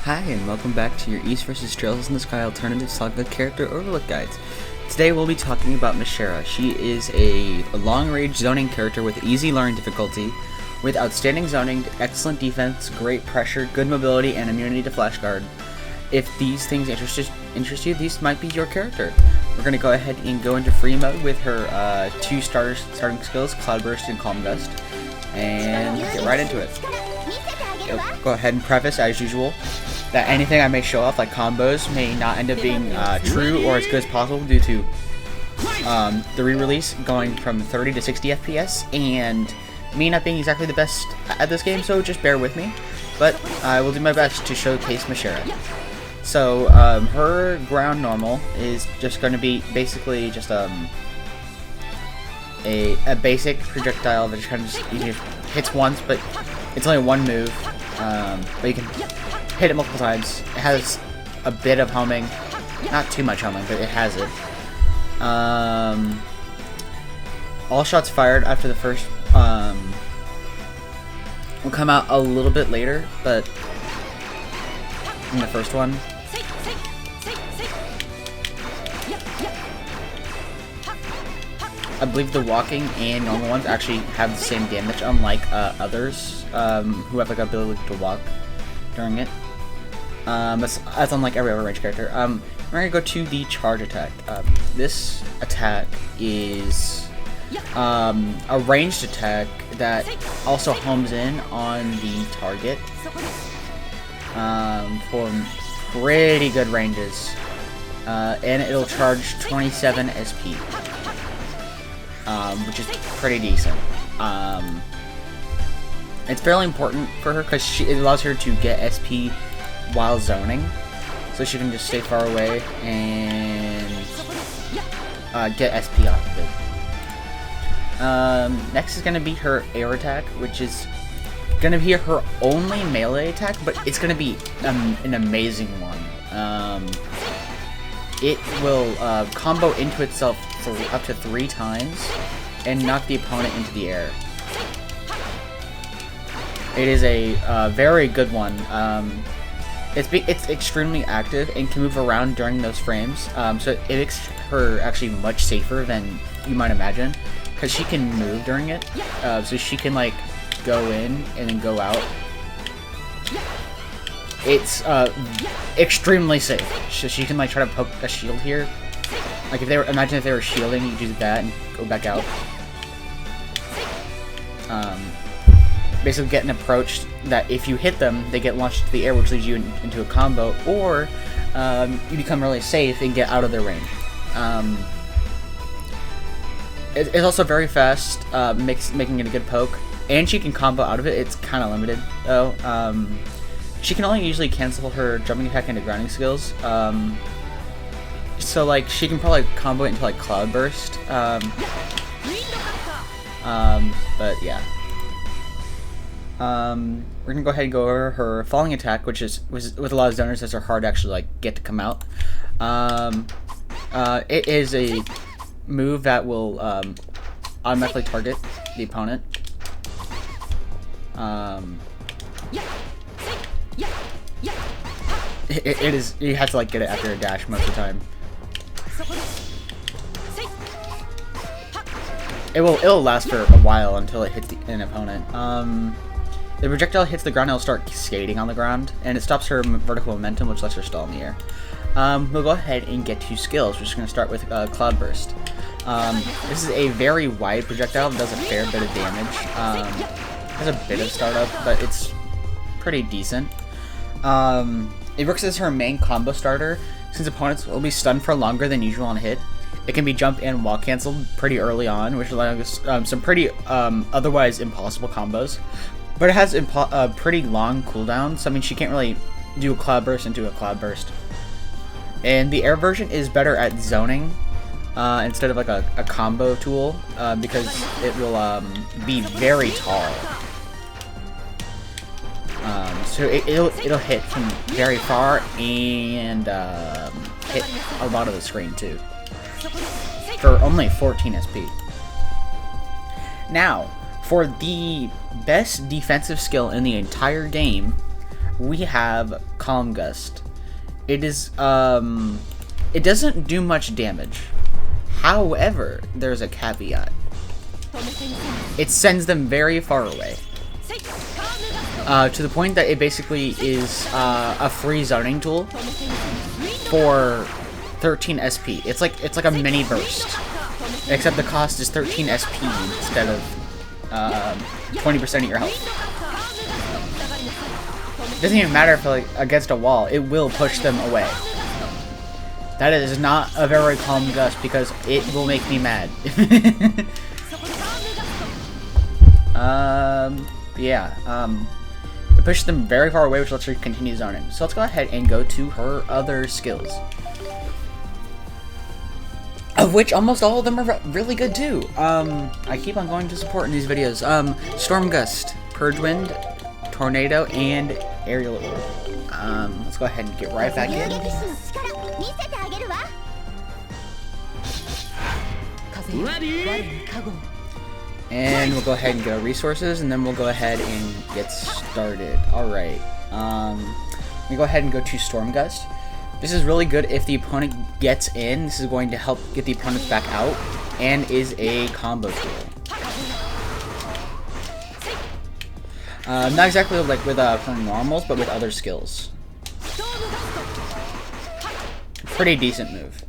Hi, and welcome back to your East vs. Trails in the Sky Alternative Saga character Overlook guides. Today we'll be talking about Mishera. She is a long-range zoning character with easy learning difficulty, with outstanding zoning, excellent defense, great pressure, good mobility, and immunity to flash guard. If these things interest you, these might be your character. We're going to go ahead and go into free mode with her two starting skills, Cloudburst and Calm Gust, and get right into it. Go ahead and preface, as usual, that anything I may show off, like combos, may not end up being true or as good as possible due to the re-release going from 30 to 60 FPS and me not being exactly the best at this game, so just bear with me. But I will do my best to showcase Mishera. So her ground normal is just going to be basically just a basic projectile that just kind of hits once, but it's only one move. But you can hit it multiple times. It has a bit of homing, not too much homing, but it has it. All shots fired after the first will come out a little bit later, but in the first one. I believe the walking and normal ones actually have the same damage, unlike others who have like ability to walk during it. That's unlike every other range character. We're gonna go to the charge attack. This attack is a ranged attack that also homes in on the target for pretty good ranges, and it'll charge 27 SP. Which is pretty decent. It's fairly important for her because it allows her to get SP while zoning, so she can just stay far away and get SP off of it. Next is going to be her air attack, which is going to be her only melee attack, but it's going to be an amazing one. It will combo into itself up to 3 times and knock the opponent into the air. It is a very good one. It's extremely active and can move around during those frames, so it makes her actually much safer than you might imagine, because she can move during it, so she can like go in and then go out. It's extremely safe. So she can like try to poke a shield here. Like imagine if they were shielding, you do that and go back out. Basically get an approach that if you hit them, they get launched into the air, which leads you into a combo, or you become really safe and get out of their range. It's also very fast, making it a good poke, and she can combo out of it. It's kind of limited though. She can only usually cancel her jumping attack into grounding skills. So like she can probably combo it into like Cloudburst. But yeah. We're gonna go ahead and go over her falling attack, which is with a lot of zoners, those are hard to actually like get to come out. It is a move that will automatically target the opponent. It is, you have to like get it after a dash most of the time. It'll last for a while until it hits an opponent. The projectile hits the ground, it'll start skating on the ground, and it stops her vertical momentum, which lets her stall in the air. We'll go ahead and get 2 skills. We're just going to start with Cloudburst. This is a very wide projectile that does a fair bit of damage. Has a bit of startup, but it's pretty decent. It works as her main combo starter, since opponents will be stunned for longer than usual on hit. It can be jump and walk canceled pretty early on, which allows some pretty otherwise impossible combos. But it has pretty long cooldowns, so I mean she can't really do a Cloudburst into a Cloudburst. And the air version is better at zoning instead of like a combo tool, because it will be very tall. So it'll hit from very far and hit a lot of the screen too, for only 14 SP. Now, for the best defensive skill in the entire game, we have Calm Gust. It is, it doesn't do much damage. However, there's a caveat. It sends them very far away. To the point that it basically is a free zoning tool for 13 SP. It's like a mini burst, except the cost is 13 SP instead of 20% of your health. It doesn't even matter if like against a wall, it will push them away. That is not a very calm gust because it will make me mad. It pushes them very far away, which lets her continue zoning. So let's go ahead and go to her other skills. Of which almost all of them are really good too. I keep on going to support in these videos. Storm Gust, Purge Wind, Tornado, and Aerial Orb. Let's go ahead and get right back in. And we'll go ahead and go resources, and then we'll go ahead and get started. Alright. We go ahead and go to Storm Gust. This is really good if the opponent gets in. This is going to help get the opponents back out, and is a combo tool. Not exactly like with for normals, but with other skills. Pretty decent move.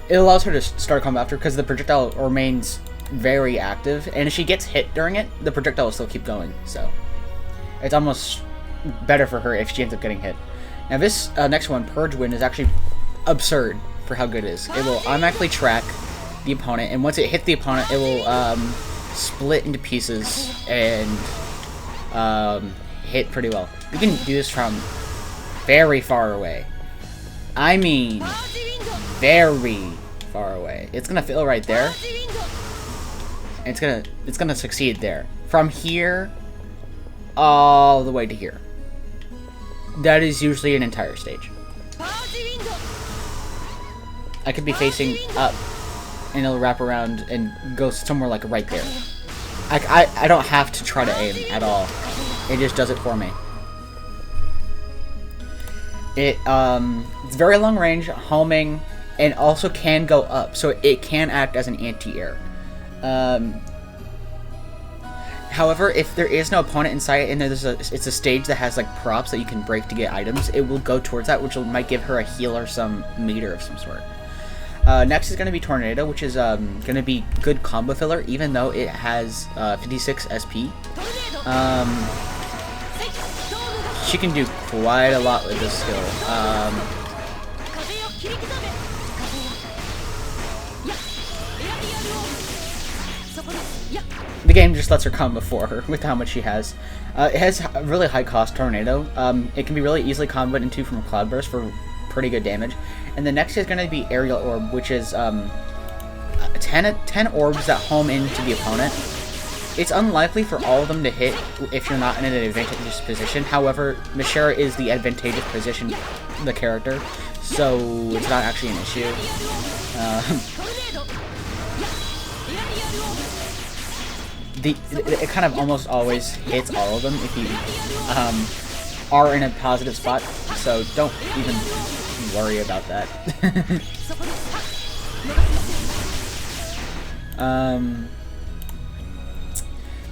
It allows her to start combo after because the projectile remains very active, and if she gets hit during it, the projectile will still keep going. So it's almost better for her if she ends up getting hit. Now this next one, Purge Wind, is actually absurd for how good it is. It will automatically track the opponent, and once it hits the opponent, it will split into pieces and hit pretty well. You can do this from very far away. I mean, very far away. It's gonna fill right there. And it's gonna succeed there. From here all the way to here. That is usually an entire stage. I could be facing up, and it'll wrap around and go somewhere like right there. I don't have to try to aim at all. It just does it for me. It's very long range, homing, and also can go up, so it can act as an anti-air. However, if there is no opponent in sight and it's a stage that has like props that you can break to get items, it will go towards that, which might give her a heal or some meter of some sort. Next is going to be Tornado, which is going to be good combo filler, even though it has 56 SP. She can do quite a lot with this skill. The game just lets her come before her with how much she has. It has a really high cost Tornado. It can be really easily comboed into from Cloudburst for pretty good damage. And the next is going to be Aerial Orb, which is 10 orbs that home into the opponent. It's unlikely for all of them to hit if you're not in an advantageous position. However, Mishera is the advantageous position, the character, so it's not actually an issue. It kind of almost always hits all of them if you are in a positive spot, so don't even worry about that.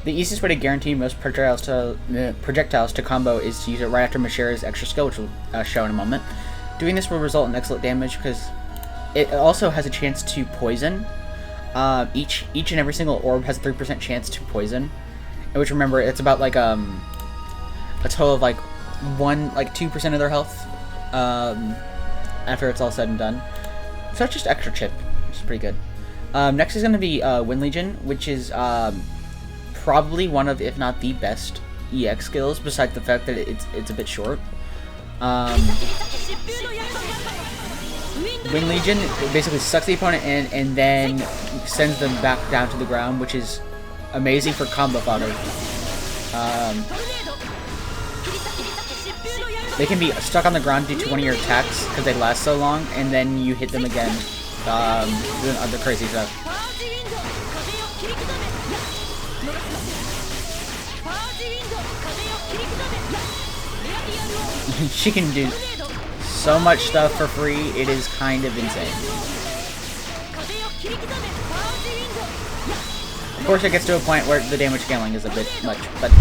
The easiest way to guarantee most projectiles to combo is to use it right after Mishera's extra skill, which we'll show in a moment. Doing this will result in excellent damage because it also has a chance to poison. Each and every single orb has a 3% chance to poison, which, remember, it's about like a total of like 2% of their health after it's all said and done. So it's just extra chip, which is pretty good. Next is going to be Wind Legion, which is probably one of, if not the best EX skills, besides the fact that it's a bit short. Wind Legion basically sucks the opponent in and then sends them back down to the ground, which is amazing for combo fodder. They can be stuck on the ground due to one of your attacks because they last so long, and then you hit them again doing other crazy stuff. She can do so much stuff for free, it is kind of insane. Of course, it gets to a point where the damage scaling is a bit much, but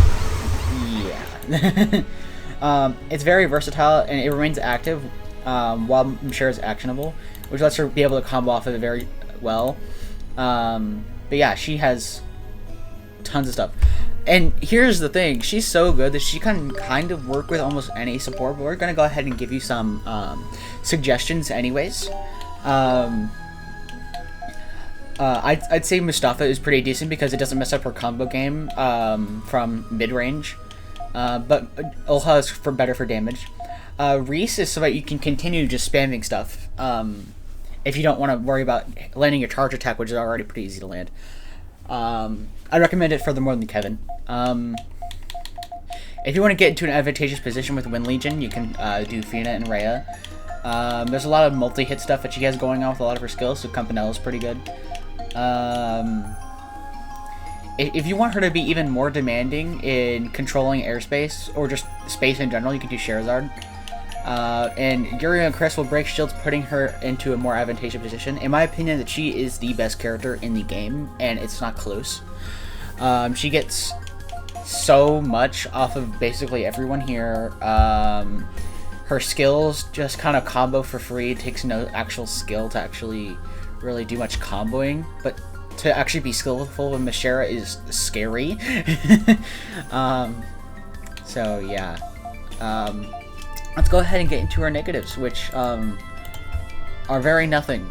yeah. It's very versatile, and it remains active while Mishera is actionable, which lets her be able to combo off of it very well. But yeah, she has tons of stuff. And here's the thing, she's so good that she can kind of work with almost any support, but we're going to go ahead and give you some suggestions anyways. I'd say Mustafa is pretty decent because it doesn't mess up her combo game from mid-range, but Olha is better for damage. Reese is so that you can continue just spamming stuff if you don't want to worry about landing your charge attack, which is already pretty easy to land. I'd recommend it furthermore than Kevin. If you want to get into an advantageous position with Wind Legion, you can do Fina and Rhea. There's a lot of multi-hit stuff that she has going on with a lot of her skills, so Campanella's pretty good. If you want her to be even more demanding in controlling airspace, or just space in general, you can do Sherazard. And Yuri and Chris will break shields, putting her into a more advantageous position. In my opinion, that she is the best character in the game, and it's not close. She gets so much off of basically everyone here. Her skills just kind of combo for free. It takes no actual skill to actually really do much comboing, but to actually be skillful with Mishera is scary. So yeah. Let's go ahead and get into our negatives, which are very nothing.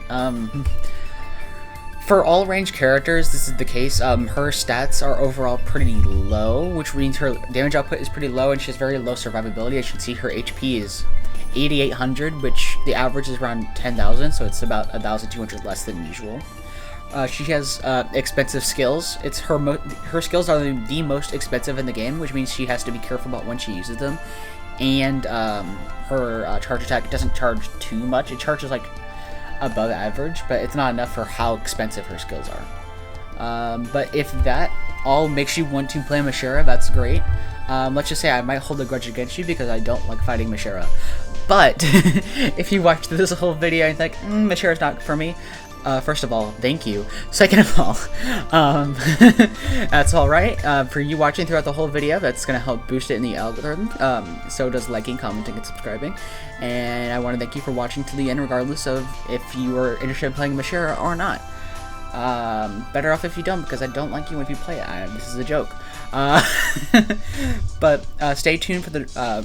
For all range characters, this is the case. Her stats are overall pretty low, which means her damage output is pretty low, and she has very low survivability. As you can see, her HP is 8,800, which the average is around 10,000, so it's about 1,200 less than usual. She has expensive skills. It's her skills are the most expensive in the game, which means she has to be careful about when she uses them. And her charge attack doesn't charge too much. It charges like above average, but it's not enough for how expensive her skills are. But if that all makes you want to play Mishera, that's great. Let's just say I might hold a grudge against you because I don't like fighting Mishera. But if you watched this whole video and think, Mishera's not for me, first of all, thank you. Second of all, that's alright. For you watching throughout the whole video, that's going to help boost it in the algorithm. So does liking, commenting, and subscribing. And I want to thank you for watching to the end, regardless of if you are interested in playing Mishera or not. Better off if you don't, because I don't like you if you play it. This is a joke. But stay tuned for the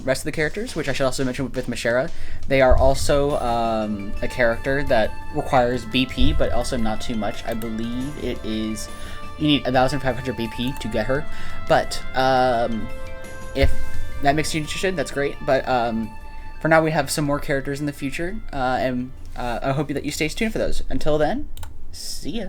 rest of the characters, which I should also mention with Mishera. They are also a character that requires BP, but also not too much. I believe it is, you need 1,500 BP to get her. But if that makes you interested, that's great. But for now, we have some more characters in the future, and I hope that you stay tuned for those. Until then, see ya.